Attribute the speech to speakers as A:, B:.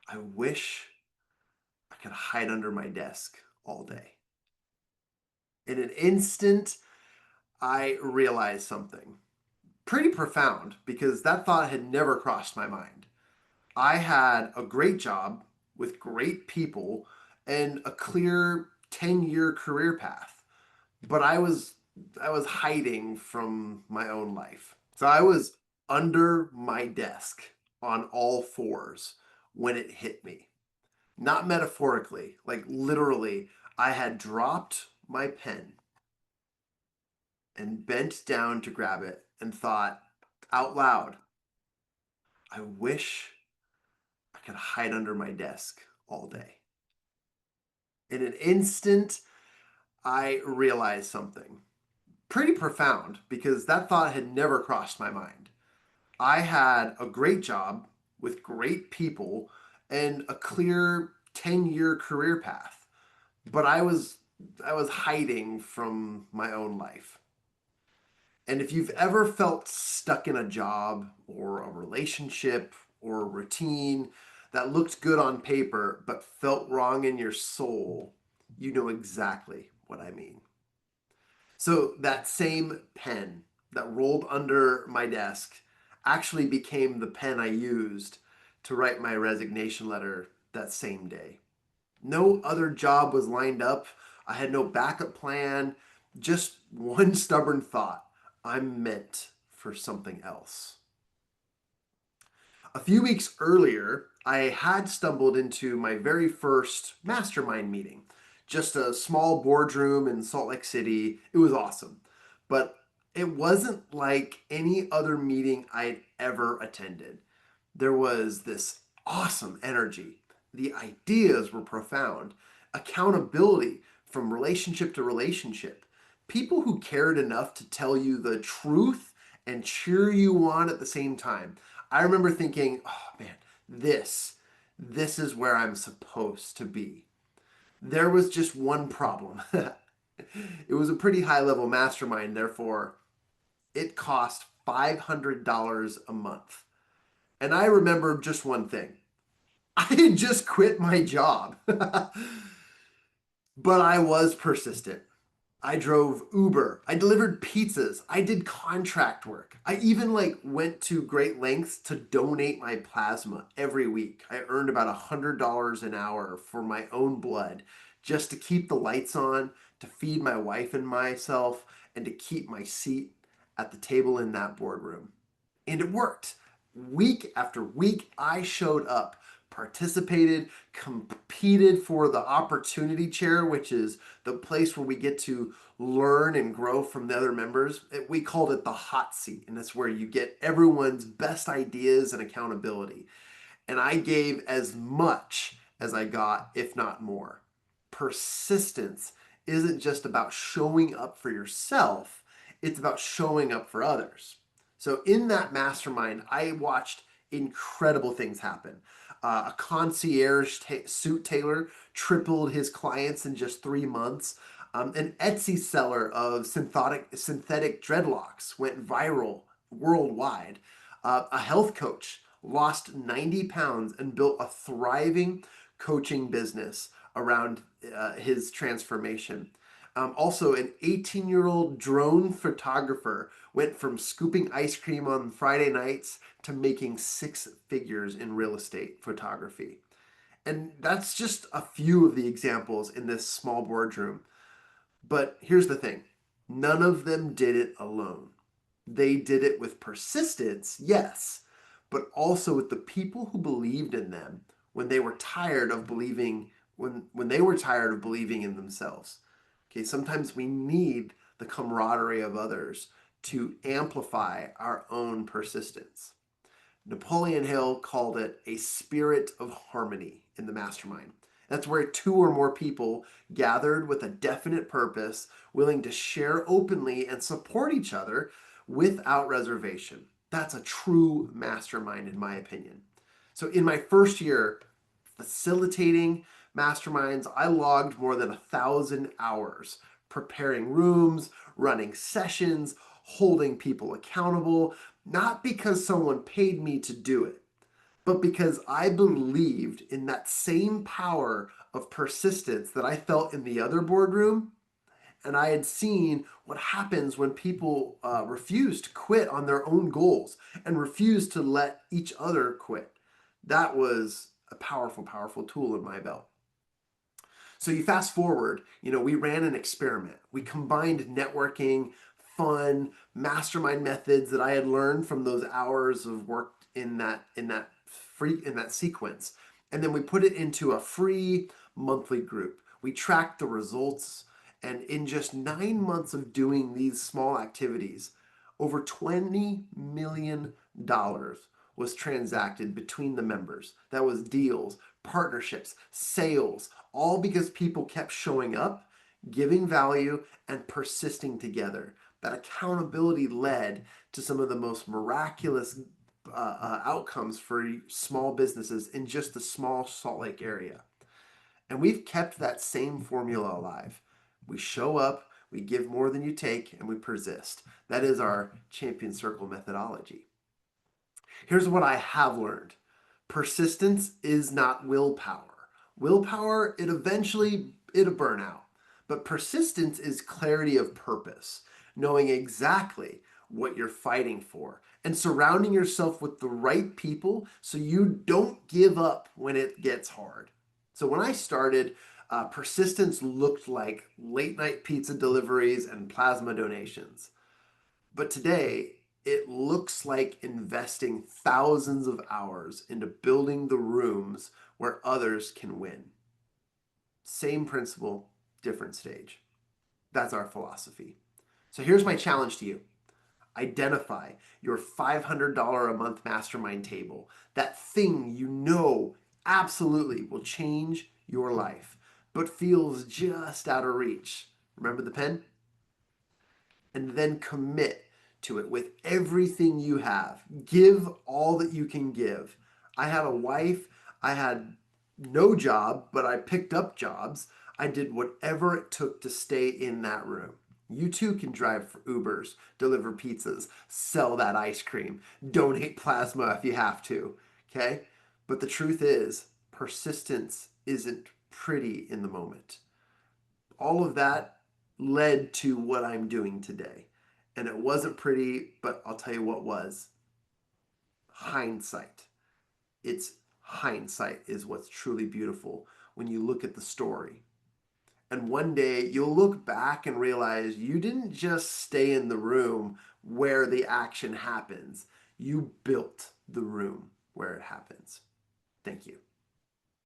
A: I wish I could hide under my desk all day. In an instant, I realized something pretty profound because that thought had never crossed my mind. I had a great job with great people and a clear 10-year career path, but I was hiding from my own life. So I was under my desk on all fours when it hit me. Not metaphorically, like literally, I had dropped my pen and bent down to grab it and thought out loud, I wish I could hide under my desk all day. In an instant, I realized something pretty profound because that thought had never crossed my mind. I had a great job with great people and a clear 10-year career path, but I was hiding from my own life. And if you've ever felt stuck in a job or a relationship or a routine that looked good on paper but felt wrong in your soul, you know exactly what I mean. So that same pen that rolled under my desk actually became the pen I used to write my resignation letter that same day. No other job was lined up. I had no backup plan, just one stubborn thought. I'm meant for something else. A few weeks earlier, I had stumbled into my very first mastermind meeting. Just a small boardroom in Salt Lake City. It was awesome. But it wasn't like any other meeting I'd ever attended. There was this awesome energy. The ideas were profound. Accountability from relationship to relationship. People who cared enough to tell you the truth and cheer you on at the same time. I remember thinking, oh man, this is where I'm supposed to be. There was just one problem. It was a pretty high level mastermind, therefore, it cost $500 a month. And I remember just one thing. I had just quit my job, but I was persistent. I drove Uber. I delivered pizzas. I did contract work. I even went to great lengths to donate my plasma every week. I earned about $100 an hour for my own blood just to keep the lights on, to feed my wife and myself, and to keep my seat at the table in that boardroom. And it worked. Week after week, I showed up, participated, competed for the opportunity chair, which is the place where we get to learn and grow from the other members. We called it the hot seat, and that's where you get everyone's best ideas and accountability. And I gave as much as I got, if not more. Persistence isn't just about showing up for yourself, it's about showing up for others. So, in that mastermind, I watched incredible things happen. A concierge suit tailor tripled his clients in just 3 months. An Etsy seller of synthetic dreadlocks went viral worldwide. A health coach lost 90 pounds and built a thriving coaching business around his transformation. Also, an 18-year-old drone photographer went from scooping ice cream on Friday nights to making six figures in real estate photography. And that's just a few of the examples in this small boardroom. But here's the thing, none of them did it alone. They did it with persistence, yes, but also with the people who believed in them when they were tired of believing when they were tired of believing in themselves. Okay, sometimes we need the camaraderie of others to amplify our own persistence. Napoleon Hill called it a spirit of harmony in the mastermind. That's where two or more people gathered with a definite purpose, willing to share openly and support each other without reservation. That's a true mastermind, in my opinion. So, in my first year facilitating masterminds, I logged more than 1,000 hours preparing rooms, running sessions, holding people accountable, not because someone paid me to do it, but because I believed in that same power of persistence that I felt in the other boardroom. And I had seen what happens when people refuse to quit on their own goals and refuse to let each other quit. That was a powerful, powerful tool in my belt. So you fast forward, we ran an experiment. We combined networking, fun, mastermind methods that I had learned from those hours of work in that sequence. And then we put it into a free monthly group. We tracked the results, and in just 9 months of doing these small activities, over $20 million was transacted between the members. That was deals, partnerships, sales, all because people kept showing up, giving value, and persisting together. That accountability led to some of the most miraculous outcomes for small businesses in just the small Salt Lake area. And we've kept that same formula alive. We show up, we give more than you take, and we persist. That is our champion circle methodology. Here's what I have learned. Persistence is not willpower. Willpower, it'll burn out. But persistence is clarity of purpose, knowing exactly what you're fighting for and surrounding yourself with the right people so you don't give up when it gets hard. So when I started, persistence looked like late night pizza deliveries and plasma donations. But today, it looks like investing thousands of hours into building the rooms where others can win. Same principle, different stage. That's our philosophy. So here's my challenge to you. Identify your $500 a month mastermind table, that thing you know absolutely will change your life, but feels just out of reach. Remember the pen? And then commit to it with everything you have. Give all that you can give. I had a wife, I had no job, but I picked up jobs. I did whatever it took to stay in that room. You too can drive for Ubers, deliver pizzas, sell that ice cream, donate plasma if you have to, okay? But the truth is, persistence isn't pretty in the moment. All of that led to what I'm doing today. And it wasn't pretty, but I'll tell you what was. Hindsight. It's hindsight is what's truly beautiful when you look at the story. And one day you'll look back and realize you didn't just stay in the room where the action happens. You built the room where it happens. Thank you.